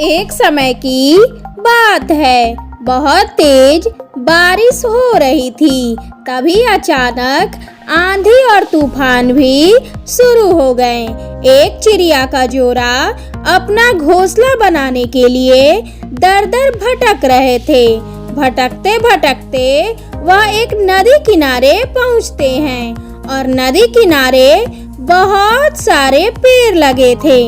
एक समय की बात है, बहुत तेज बारिश हो रही थी। तभी अचानक आंधी और तूफान भी शुरू हो गए। एक चिड़िया का जोड़ा अपना घोंसला बनाने के लिए दर-दर भटक रहे थे। भटकते भटकते वह एक नदी किनारे पहुंचते हैं और नदी किनारे बहुत सारे पेड़ लगे थे।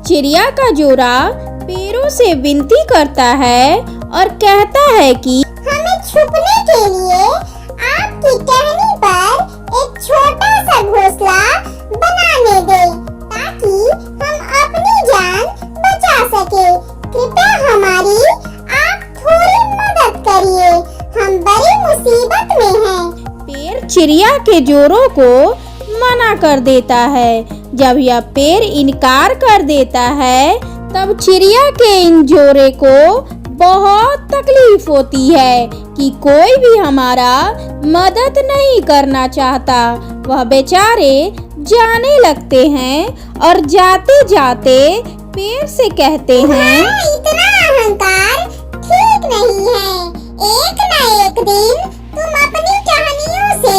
चिड़िया का जोड़ा पेड़ों से विनती करता है और कहता है कि हमें छुपने के लिए आपकी टहनी पर एक छोटा सा घोंसला बनाने दे, ताकि हम अपनी जान बचा सके। कृपया हमारी आप थोड़ी मदद करिए, हम बड़ी मुसीबत में हैं। पेड़ चिड़िया के जोड़ों को मना कर देता है। जब यह पेड़ इनकार कर देता है, तब चिड़िया के इन जोड़े को बहुत तकलीफ होती है कि कोई भी हमारा मदद नहीं करना चाहता। वह बेचारे जाने लगते हैं और जाते जाते पेड़ से कहते हैं, इतना अहंकार ठीक नहीं है। एक न एक दिन तुम अपनी टहनियों से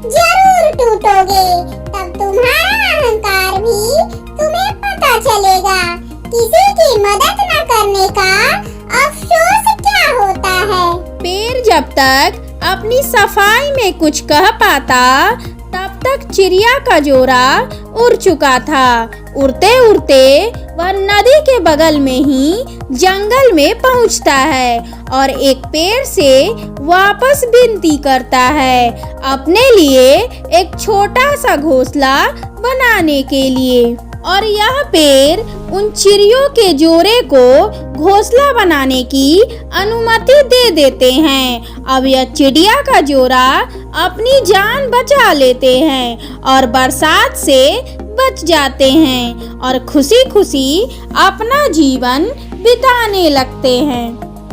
जरूर टूटोगे। तब तुम्हारा अहंकार भी तुम्हें पता चलेगा। किसी की मदद न करने का अफसोस क्या होता है। पेड़ जब तक अपनी सफाई में कुछ कह पाता, तब तक चिड़िया का जोड़ा उड़ चुका था। उड़ते उड़ते वह नदी के बगल में ही जंगल में पहुंचता है और एक पेड़ से वापस विनती करता है अपने लिए एक छोटा सा घोंसला बनाने के लिए। और यह पेड़ उन चिड़ियों के जोड़े को घोंसला बनाने की अनुमति दे देते हैं। अब यह चिड़िया का जोड़ा अपनी जान बचा लेते हैं और बरसात से बच जाते हैं और खुशी खुशी अपना जीवन बिताने लगते हैं।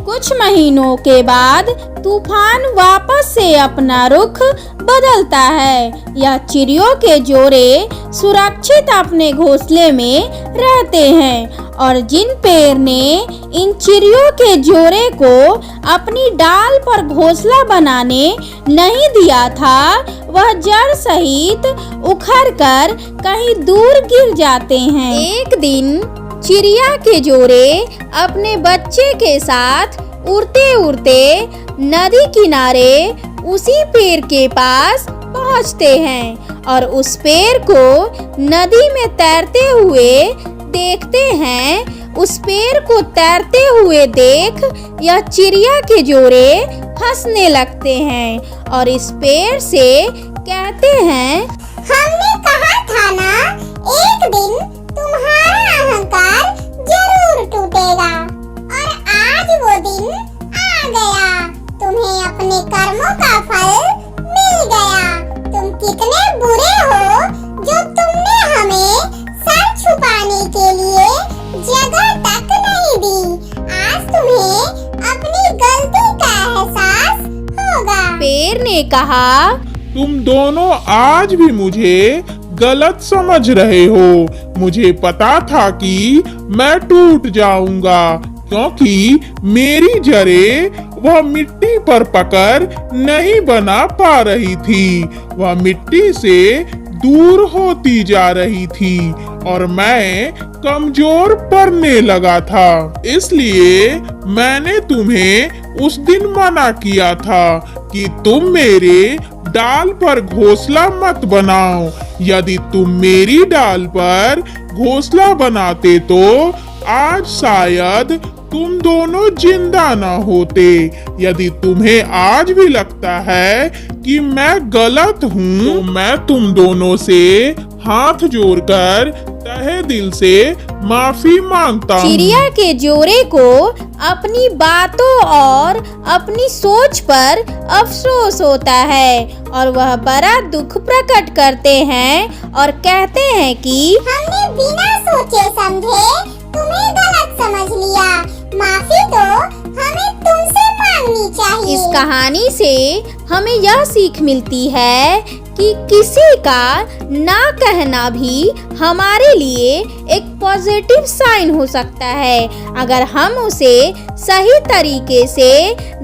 कुछ महीनों के बाद तूफान वापस से अपना रुख बदलता है। यह चिड़ियों के जोड़े सुरक्षित अपने घोंसले में रहते हैं और जिन पेड़ ने इन चिड़ियों के जोड़े को अपनी डाल पर घोंसला बनाने नहीं दिया था, वह जड़ सहित उखड़कर कहीं दूर गिर जाते हैं। एक दिन चिड़िया के जोड़े अपने बच्चे के साथ उड़ते उड़ते नदी किनारे उसी पेड़ के पास पहुंचते हैं और उस पेड़ को नदी में तैरते हुए देखते हैं। उस पेड़ को तैरते हुए देख यह चिड़िया के जोड़े हंसने लगते हैं और इस पेड़ से कहते हैं, हमने कहा था ना, एक दिन तुम्हारा अहंकार जरूर टूटेगा। और आज वो दिन आ गया। तुम्हें अपने कर्मों का फल मिल गया। तुम कितने बुरे हो जो तुमने हमें सर छुपाने के लिए जगह तक नहीं दी। आज तुम्हें अपनी गलती का एहसास होगा। पेड़ ने कहा, तुम दोनों आज भी मुझे गलत समझ रहे हो। मुझे पता था कि मैं टूट जाऊंगा, क्योंकि मेरी जड़ें वह मिट्टी पर पकड़ नहीं बना पा रही थी। वह मिट्टी से दूर होती जा रही थी और मैं कमजोर पड़ने लगा था। इसलिए मैंने तुम्हें उस दिन मना किया था कि तुम मेरे डाल पर घोंसला मत बनाओ। यदि तुम मेरी डाल पर घोंसला बनाते तो आज शायद तुम दोनों जिंदा न होते। यदि तुम्हें आज भी लगता है कि मैं गलत हूँ, तो मैं तुम दोनों से हाथ जोड़कर तहे दिल से माफी मांगता हूँ। चिड़िया के जोड़े को अपनी बातों और अपनी सोच पर अफसोस होता है और वह बड़ा दुख प्रकट करते हैं और कहते हैं कि हमने बिना सोचे समझे तुम्हें गलत समझ लिया। माफी तो हमें तुमसे मांगनी चाहिए। इस कहानी से हमें यह सीख मिलती है कि किसी का ना कहना भी हमारे लिए एक पॉजिटिव साइन हो सकता है। अगर हम उसे सही तरीके से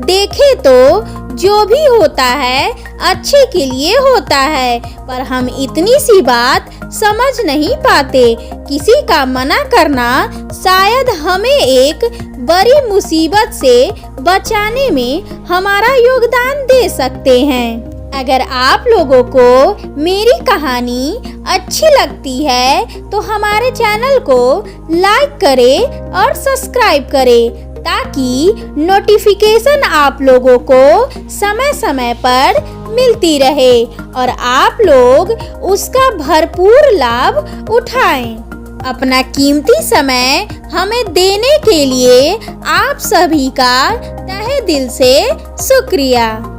देखें तो जो भी होता है अच्छे के लिए होता है, पर हम इतनी सी बात समझ नहीं पाते। किसी का मना करना शायद हमें एक बड़ी मुसीबत से बचाने में हमारा योगदान दे सकते हैं। अगर आप लोगों को मेरी कहानी अच्छी लगती है तो हमारे चैनल को लाइक करें और सब्सक्राइब करें, ताकि नोटिफिकेशन आप लोगों को समय समय पर मिलती रहे और आप लोग उसका भरपूर लाभ उठाएं। अपना कीमती समय हमें देने के लिए आप सभी का तहे दिल से शुक्रिया।